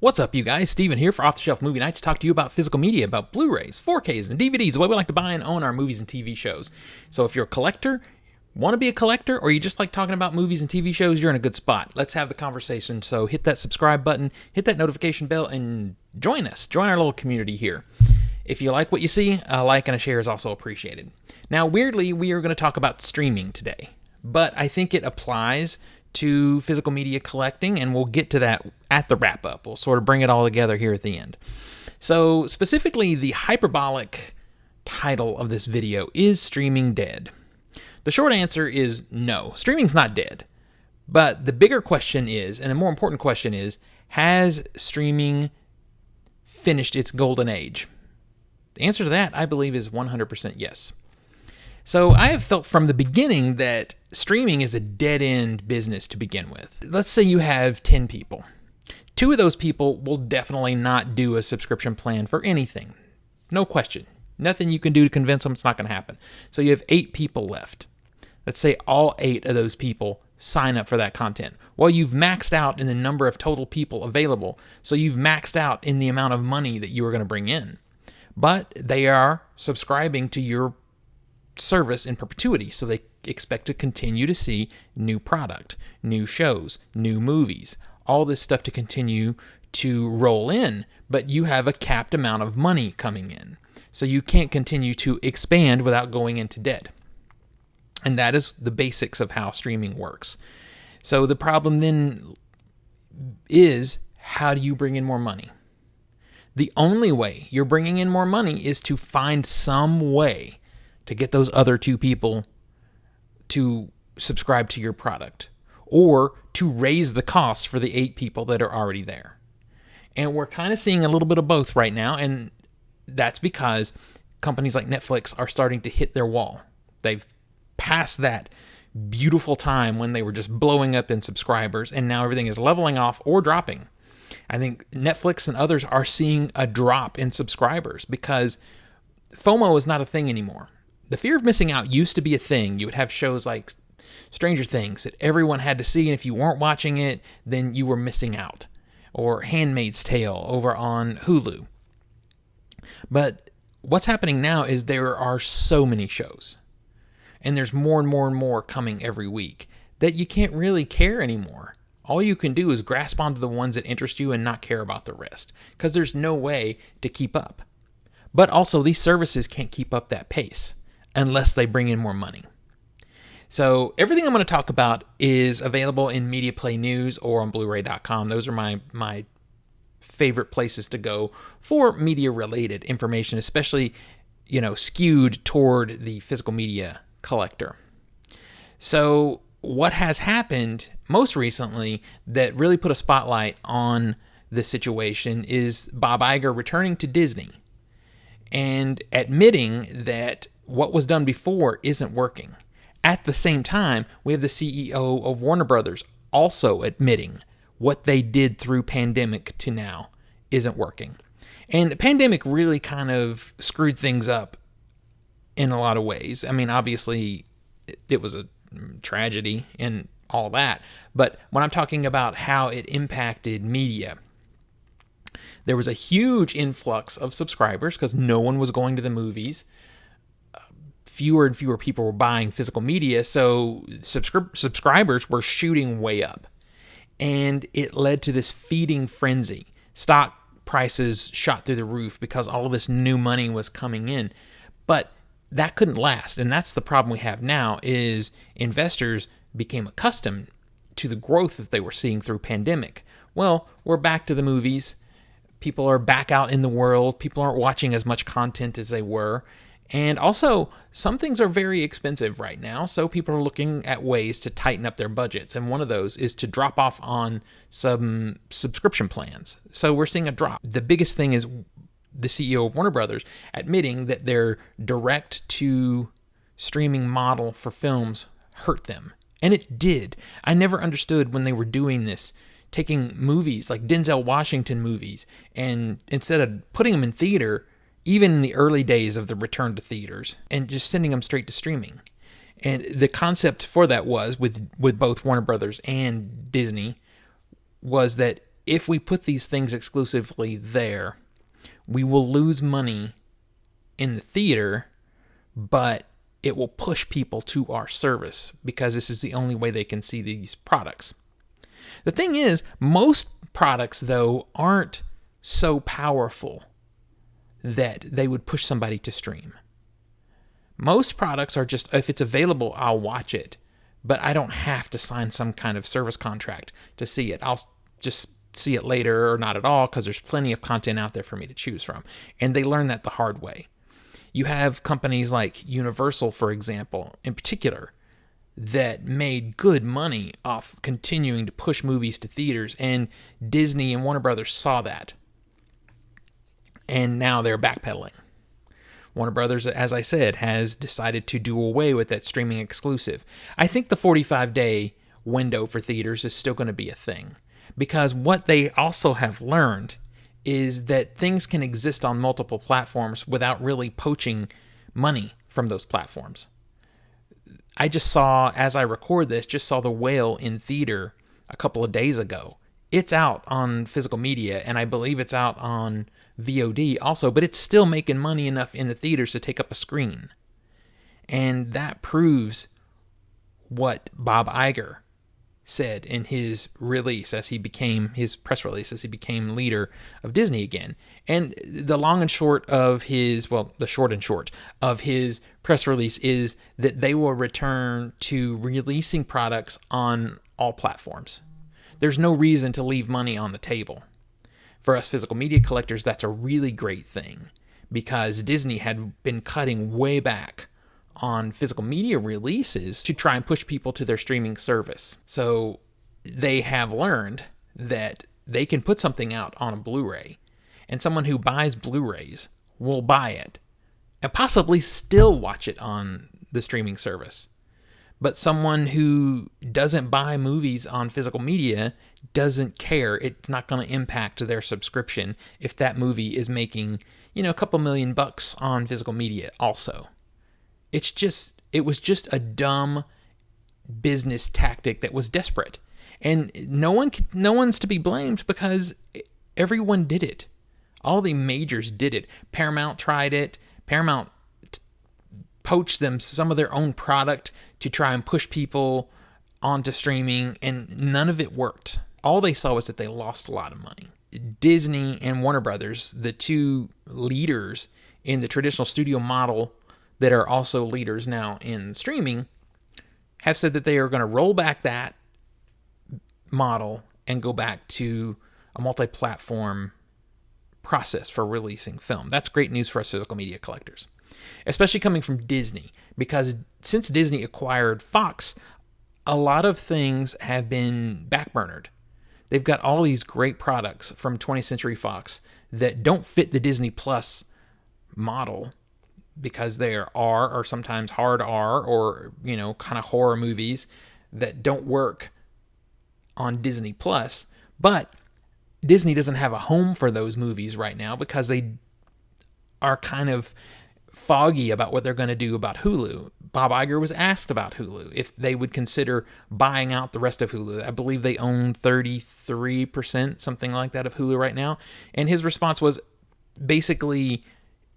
What's up, you guys? Steven here for Off the Shelf Movie Night to talk to you about physical media, about Blu-rays, 4Ks, and DVDs, the way we like to buy and own our movies and TV shows. So if you're a collector, want to be a collector, or you just like talking about movies and TV shows, you're in a good spot. Let's have the conversation. So hit that subscribe button, hit that notification bell, and join us. Join our little community here. If you like what you see, a like and a share is also appreciated. Now, weirdly, we are going to talk about streaming today, but I think it applies to physical media collecting, and we'll get to that at the wrap-up. We'll sort of bring it all together here at the end. So, specifically, the hyperbolic title of this video is Streaming Dead? The short answer is no. Streaming's not dead. But the bigger question is, and the more important question is, has streaming finished its golden age? The answer to that, I believe, is 100% yes. So I have felt from the beginning that streaming is a dead-end business to begin with. Let's say you have 10 people. 2 of those people will definitely not do a subscription plan for anything. No question. Nothing you can do to convince them it's not going to happen. So you have 8 people left. Let's say all 8 of those people sign up for that content. Well, you've maxed out in the number of total people available, so you've maxed out in the amount of money that you are going to bring in. But they are subscribing to your service in perpetuity, so they expect to continue to see new product, new shows, new movies, all this stuff to continue to roll in, but you have a capped amount of money coming in, so you can't continue to expand without going into debt. And that is the basics of how streaming works. So the problem then is, how do you bring in more money? The only way you're bringing in more money is to find some way to get those other 2 people to subscribe to your product, or to raise the costs for the 8 people that are already there. And we're kind of seeing a little bit of both right now, and that's because companies like Netflix are starting to hit their wall. They've passed that beautiful time when they were just blowing up in subscribers, and now everything is leveling off or dropping. I think Netflix and others are seeing a drop in subscribers because FOMO is not a thing anymore. The fear of missing out used to be a thing. You would have shows like Stranger Things that everyone had to see, and if you weren't watching it, then you were missing out. Or Handmaid's Tale over on Hulu. But what's happening now is there are so many shows, and there's more and more and more coming every week, that you can't really care anymore. All you can do is grasp onto the ones that interest you and not care about the rest, because there's no way to keep up. But also, these services can't keep up that pace unless they bring in more money. So everything I'm going to talk about is available in Media Play News or on Blu-ray.com. Those are my favorite places to go for media-related information, especially, skewed toward the physical media collector. So what has happened most recently that really put a spotlight on this situation is Bob Iger returning to Disney and admitting that what was done before isn't working. At the same time, we have the CEO of Warner Brothers also admitting what they did through pandemic to now isn't working. And the pandemic really kind of screwed things up in a lot of ways. I mean, obviously, it was a tragedy and all that. But when I'm talking about how it impacted media, there was a huge influx of subscribers because no one was going to the movies. Fewer and fewer people were buying physical media, so subscribers were shooting way up. And it led to this feeding frenzy. Stock prices shot through the roof because all of this new money was coming in. But that couldn't last, and that's the problem we have now, is investors became accustomed to the growth that they were seeing through pandemic. Well, we're back to the movies. People are back out in the world. People aren't watching as much content as they were. And also, some things are very expensive right now, so people are looking at ways to tighten up their budgets. And one of those is to drop off on some subscription plans. So we're seeing a drop. The biggest thing is the CEO of Warner Brothers admitting that their direct-to-streaming model for films hurt them. And it did. I never understood when they were doing this, taking movies like Denzel Washington movies, and instead of putting them in theater, even in the early days of the return to theaters, and just sending them straight to streaming. And the concept for that was, with both Warner Brothers and Disney, was that if we put these things exclusively there, we will lose money in the theater, but it will push people to our service because this is the only way they can see these products. The thing is, most products, though, aren't so powerful that they would push somebody to stream. Most products are just, if it's available, I'll watch it, but I don't have to sign some kind of service contract to see it. I'll just see it later or not at all because there's plenty of content out there for me to choose from. And they learn that the hard way. You have companies like Universal, for example, in particular, that made good money off continuing to push movies to theaters, and Disney and Warner Brothers saw that. And now they're backpedaling. Warner Brothers, as I said, has decided to do away with that streaming exclusive. I think the 45-day window for theaters is still going to be a thing, because what they also have learned is that things can exist on multiple platforms without really poaching money from those platforms. I just saw, as I record this, The Whale in theater a couple of days ago. It's out on physical media, and I believe it's out on VOD also, but it's still making money enough in the theaters to take up a screen. And that proves what Bob Iger said in his release as he became, his press release as he became leader of Disney again. And the long and short of his, well, the short and short of his press release is that they will return to releasing products on all platforms. There's no reason to leave money on the table. For us physical media collectors, that's a really great thing, because Disney had been cutting way back on physical media releases to try and push people to their streaming service. So they have learned that they can put something out on a Blu-ray, and someone who buys Blu-rays will buy it and possibly still watch it on the streaming service. But someone who doesn't buy movies on physical media doesn't care. It's not going to impact their subscription if that movie is making, a couple $1,000,000 on physical media also. It was just a dumb business tactic that was desperate. And no one's to be blamed because everyone did it. All the majors did it. Paramount tried it. Paramount poached them some of their own product to try and push people onto streaming, and none of it worked. All they saw was that they lost a lot of money. Disney and Warner Brothers, the two leaders in the traditional studio model that are also leaders now in streaming, have said that they are going to roll back that model and go back to a multi-platform process for releasing film. That's great news for us physical media collectors, especially coming from Disney, because since Disney acquired Fox, a lot of things have been backburnered. They've got all these great products from 20th Century Fox that don't fit the Disney Plus model, because they are R or sometimes hard R or, kind of horror movies that don't work on Disney Plus. But Disney doesn't have a home for those movies right now because they are kind of foggy about what they're going to do about Hulu. Bob Iger was asked about Hulu, if they would consider buying out the rest of Hulu. I believe they own 33%, something like that, of Hulu right now. And his response was basically,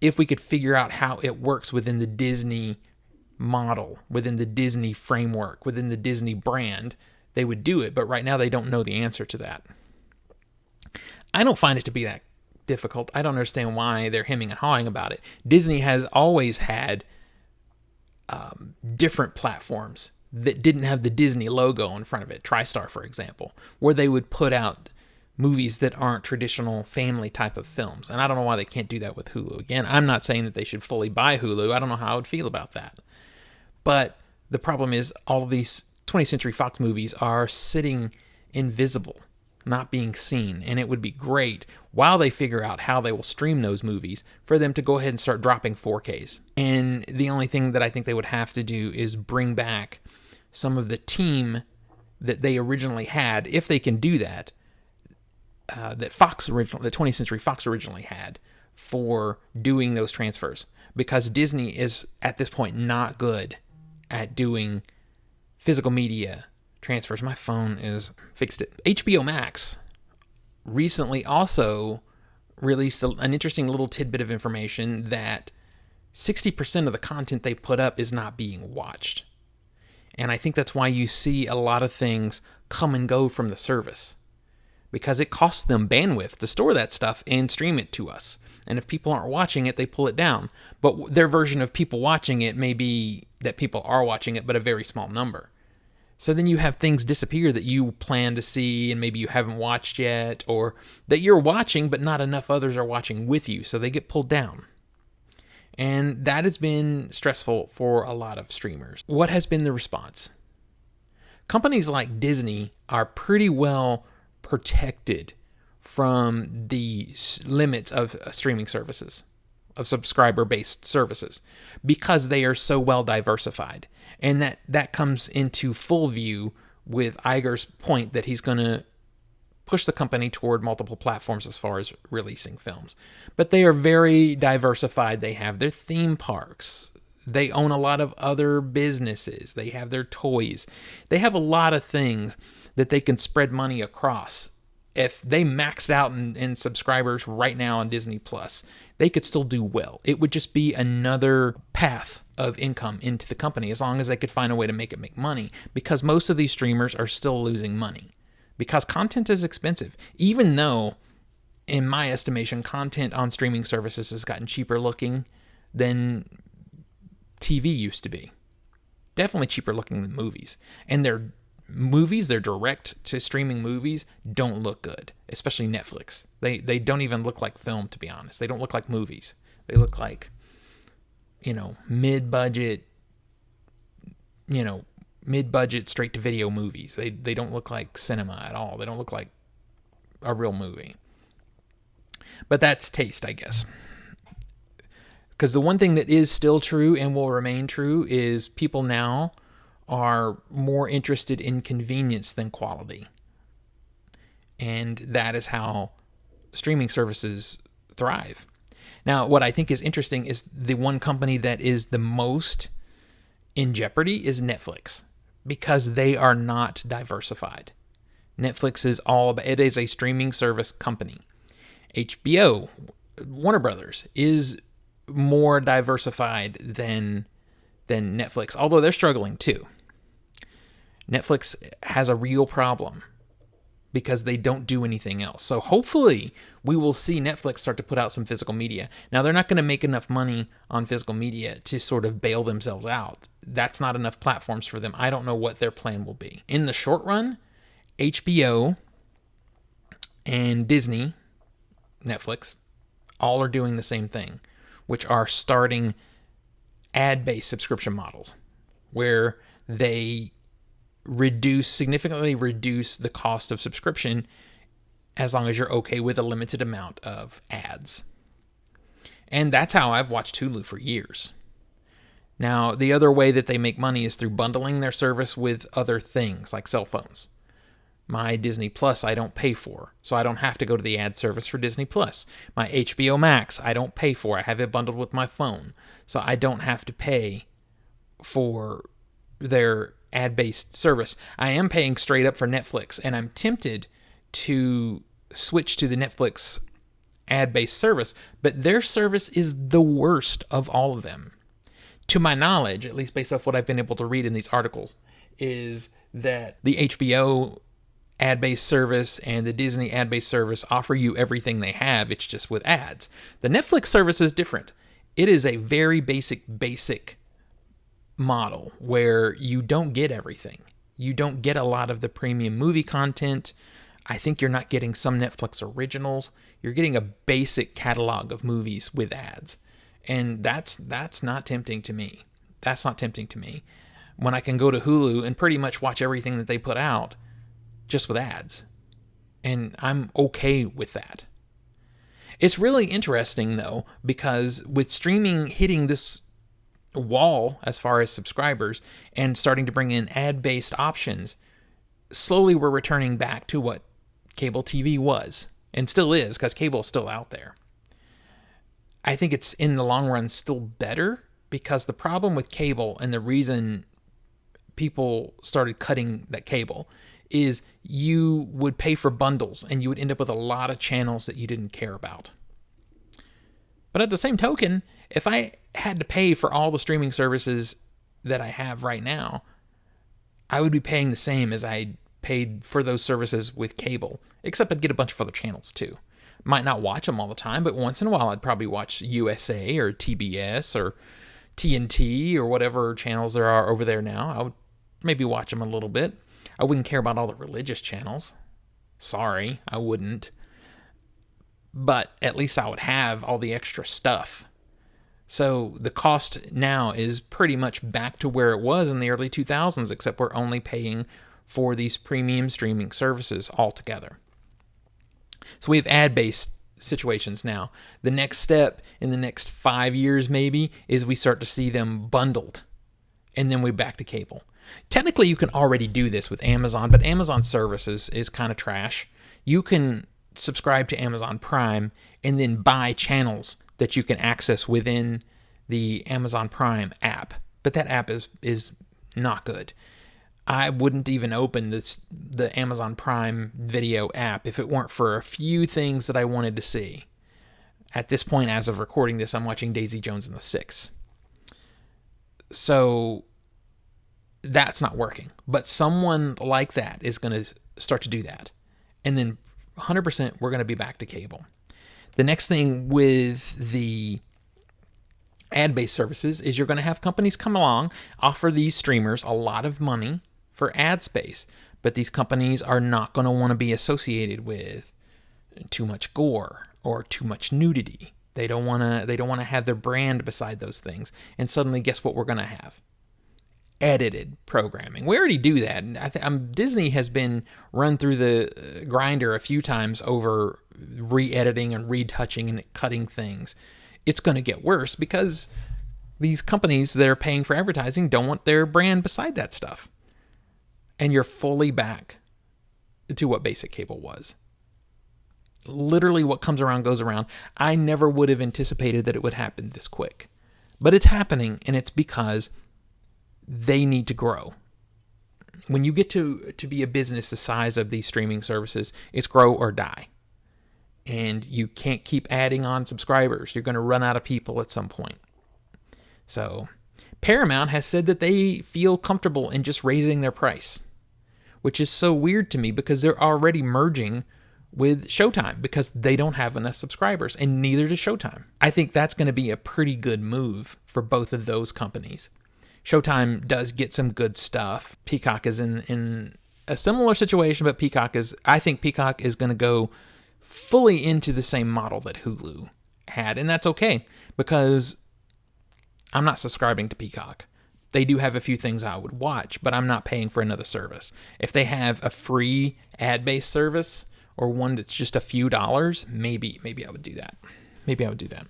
if we could figure out how it works within the Disney model, within the Disney framework, within the Disney brand, they would do it. But right now they don't know the answer to that. I don't find it to be that difficult. I don't understand why they're hemming and hawing about it. Disney has always had different platforms that didn't have the Disney logo in front of it. TriStar, for example, where they would put out movies that aren't traditional family type of films. And I don't know why they can't do that with Hulu. Again, I'm not saying that they should fully buy Hulu. I don't know how I would feel about that. But the problem is all of these 20th Century Fox movies are sitting invisible, not being seen. And it would be great, while they figure out how they will stream those movies, for them to go ahead and start dropping 4Ks. And the only thing that I think they would have to do is bring back some of the team that they originally had, if they can do that, that 20th Century Fox originally had for doing those transfers. Because Disney is, at this point, not good at doing physical media transfers. My phone is fixed it. HBO Max recently also released an interesting little tidbit of information that 60% of the content they put up is not being watched. And I think that's why you see a lot of things come and go from the service, because it costs them bandwidth to store that stuff and stream it to us. And if people aren't watching it, they pull it down. But their version of people watching it may be that people are watching it, but a very small number. So then you have things disappear that you plan to see and maybe you haven't watched yet, or that you're watching but not enough others are watching with you, so they get pulled down. And that has been stressful for a lot of streamers. What has been the response? Companies like Disney are pretty well protected from the limits of streaming services, of subscriber-based services, because they are so well diversified. And that comes into full view with Iger's point that he's going to push the company toward multiple platforms as far as releasing films. But they are very diversified. They have their theme parks. They own a lot of other businesses. They have their toys. They have a lot of things that they can spread money across. If they maxed out in subscribers right now on Disney Plus, they could still do well. It would just be another path of income into the company, as long as they could find a way to make money, because most of these streamers are still losing money because content is expensive. Even though, in my estimation, content on streaming services has gotten cheaper looking than TV used to be. Definitely cheaper looking than movies. And their direct to streaming movies don't look good, especially Netflix. They don't even look like film, to be honest. They don't look like movies. They look like, mid-budget straight to video movies. They don't look like cinema at all. They don't look like a real movie. But that's taste, I guess. Because the one thing that is still true and will remain true is people now are more interested in convenience than quality. And that is how streaming services thrive. Now, what I think is interesting is the one company that is the most in jeopardy is Netflix, because they are not diversified. Netflix is it is a streaming service company. HBO, Warner Brothers, is more diversified than Netflix, although they're struggling too. Netflix has a real problem because they don't do anything else. So hopefully we will see Netflix start to put out some physical media. Now, they're not going to make enough money on physical media to sort of bail themselves out. That's not enough platforms for them. I don't know what their plan will be. In the short run, HBO and Disney, Netflix, all are doing the same thing, which are starting ad-based subscription models where they significantly reduce the cost of subscription as long as you're okay with a limited amount of ads. And that's how I've watched Hulu for years. Now, the other way that they make money is through bundling their service with other things like cell phones. My Disney Plus I don't pay for, so I don't have to go to the ad service for Disney Plus. My HBO Max I don't pay for. I have it bundled with my phone, so I don't have to pay for their ad-based service. I am paying straight up for Netflix, and I'm tempted to switch to the Netflix ad-based service, but their service is the worst of all of them. To my knowledge, at least based off what I've been able to read in these articles, is that the HBO ad-based service and the Disney ad-based service offer you everything they have, it's just with ads. The Netflix service is different. It is a very basic model where you don't get everything. You don't get a lot of the premium movie content. I think you're not getting some Netflix originals. You're getting a basic catalog of movies with ads. And that's not tempting to me. That's not tempting to me. When I can go to Hulu and pretty much watch everything that they put out just with ads. And I'm okay with that. It's really interesting, though, because with streaming hitting this wall as far as subscribers and starting to bring in ad-based options, slowly we're returning back to what cable TV was, and still is, because cable is still out there. I think it's in the long run still better, because the problem with cable and the reason people started cutting that cable is you would pay for bundles and you would end up with a lot of channels that you didn't care about. But at the same token, if I had to pay for all the streaming services that I have right now, I would be paying the same as I paid for those services with cable, except I'd get a bunch of other channels too. Might not watch them all the time, but once in a while I'd probably watch USA or TBS or TNT or whatever channels there are over there now. I would maybe watch them a little bit. I wouldn't care about all the religious channels. Sorry, I wouldn't. But at least I would have all the extra stuff. So the cost now is pretty much back to where it was in the early 2000s, except we're only paying for these premium streaming services altogether. So we have ad-based situations now. The next step in the next 5 years maybe is we start to see them bundled, and then we're back to cable. Technically, you can already do this with Amazon, but Amazon services is kind of trash. You can subscribe to Amazon Prime and then buy channels that you can access within the Amazon Prime app, but that app is not good. I wouldn't even open the Amazon Prime Video app if it weren't for a few things that I wanted to see. At this point, as of recording this, I'm watching Daisy Jones and the Six. So that's not working. But someone like that is going to start to do that. And then 100% we're going to be back to cable. The next thing with the ad-based services is you're going to have companies come along, offer these streamers a lot of money for ad space, but these companies are not going to want to be associated with too much gore or too much nudity. They don't want to have their brand beside those things. And suddenly, guess what we're going to have? Edited programming. We already do that. Disney has been run through the grinder a few times over re-editing and retouching and cutting things. It's going to get worse because these companies that are paying for advertising don't want their brand beside that stuff. And you're fully back to what basic cable was. Literally what comes around goes around. I never would have anticipated that it would happen this quick. But it's happening, and it's because they need to grow. When you get to be a business the size of these streaming services, it's grow or die. And you can't keep adding on subscribers. You're going to run out of people at some point. So Paramount has said that they feel comfortable in just raising their price, which is so weird to me because they're already merging with Showtime because they don't have enough subscribers, and neither does Showtime. I think that's going to be a pretty good move for both of those companies. Showtime does get some good stuff. Peacock is in a similar situation, but I think Peacock is going to go fully into the same model that Hulu had, and that's okay because I'm not subscribing to Peacock. They do have a few things I would watch, but I'm not paying for another service. If they have a free ad-based service or one that's just a few dollars, maybe I would do that.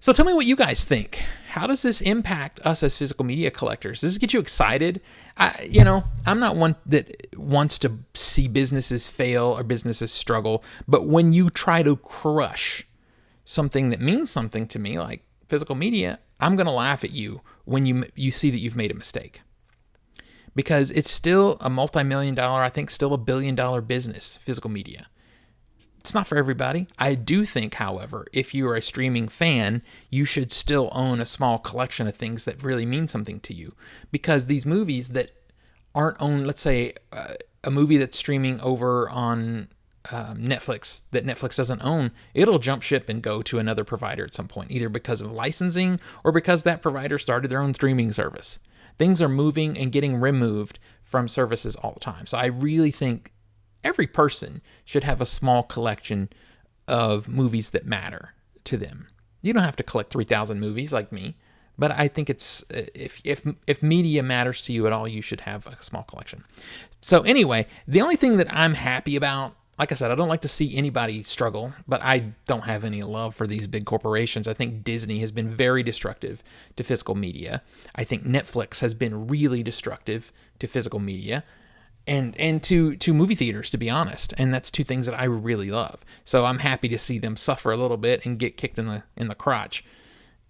So tell me what you guys think. How does this impact us as physical media collectors? Does this get you excited? I'm not one that wants to see businesses fail or businesses struggle, but when you try to crush something that means something to me, like physical media, I'm going to laugh at you when you see that you've made a mistake. Because it's still a multi-million-dollar, I think still $1 billion business, physical media. It's not for everybody. I do think, however, if you are a streaming fan, you should still own a small collection of things that really mean something to you. Because these movies that aren't owned, let's say a movie that's streaming over on Netflix that Netflix doesn't own, it'll jump ship and go to another provider at some point, either because of licensing or because that provider started their own streaming service. Things are moving and getting removed from services all the time. So I really think every person should have a small collection of movies that matter to them. You don't have to collect 3,000 movies like me, but I think it's if media matters to you at all, you should have a small collection. So anyway, the only thing that I'm happy about, like I said, I don't like to see anybody struggle, but I don't have any love for these big corporations. I think Disney has been very destructive to physical media. I think Netflix has been really destructive to physical media. And to movie theaters, to be honest. And that's two things that I really love. So I'm happy to see them suffer a little bit and get kicked in the crotch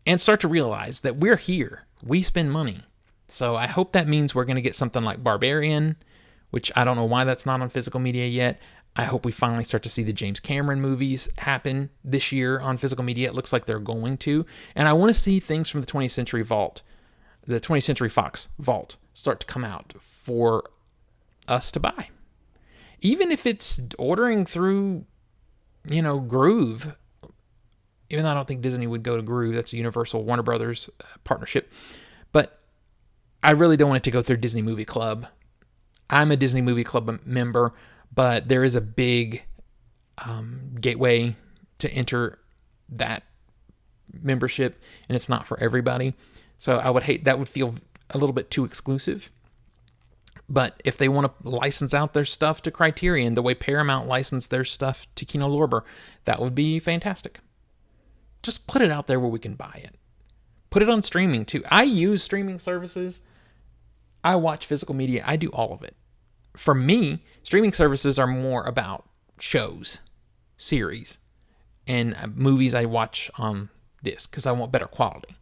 and start to realize that we're here. We spend money. So I hope that means we're going to get something like Barbarian, which I don't know why that's not on physical media yet. I hope we finally start to see the James Cameron movies happen this year on physical media. It looks like they're going to. And I want to see things from the 20th Century Fox vault start to come out for us to buy. Even if it's ordering through, Groove. Even though I don't think Disney would go to Groove. That's a Universal Warner Brothers partnership. But I really don't want it to go through Disney Movie Club. I'm a Disney Movie Club member, but there is a big gateway to enter that membership, and it's not for everybody. So I would hate, that would feel a little bit too exclusive. But if they want to license out their stuff to Criterion, the way Paramount licensed their stuff to Kino Lorber, that would be fantastic. Just put it out there where we can buy it. Put it on streaming too. I use streaming services. I watch physical media. I do all of it. For me, streaming services are more about shows, series, and movies I watch on disc because I want better quality.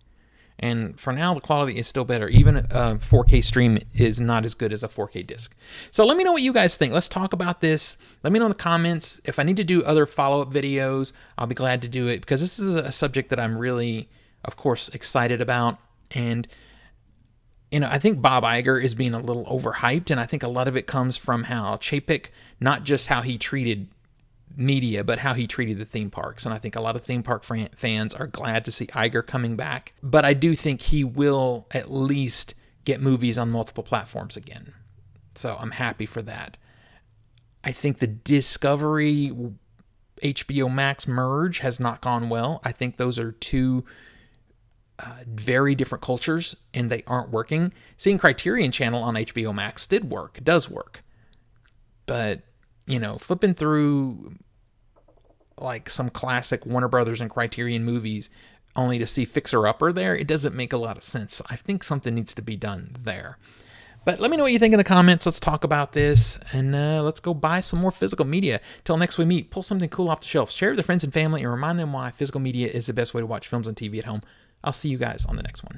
And for now, the quality is still better. Even a 4K stream is not as good as a 4K disc. So let me know what you guys think. Let's talk about this. Let me know in the comments. If I need to do other follow-up videos, I'll be glad to do it because this is a subject that I'm really, of course, excited about. And I think Bob Iger is being a little overhyped, and I think a lot of it comes from how Chapek, not just how he treated media, but how he treated the theme parks. And I think a lot of theme park fans are glad to see Iger coming back. But I do think he will at least get movies on multiple platforms again. So I'm happy for that. I think the Discovery HBO Max merge has not gone well. I think those are two very different cultures, and they aren't working. Seeing Criterion Channel on HBO Max does work. But, flipping through like some classic Warner Brothers and Criterion movies only to see Fixer Upper there, it doesn't make a lot of sense. I think something needs to be done there. But let me know what you think in the comments. Let's talk about this, and let's go buy some more physical media. Till next we meet, pull something cool off the shelf, share with your friends and family, and remind them why physical media is the best way to watch films and TV at home. I'll see you guys on the next one.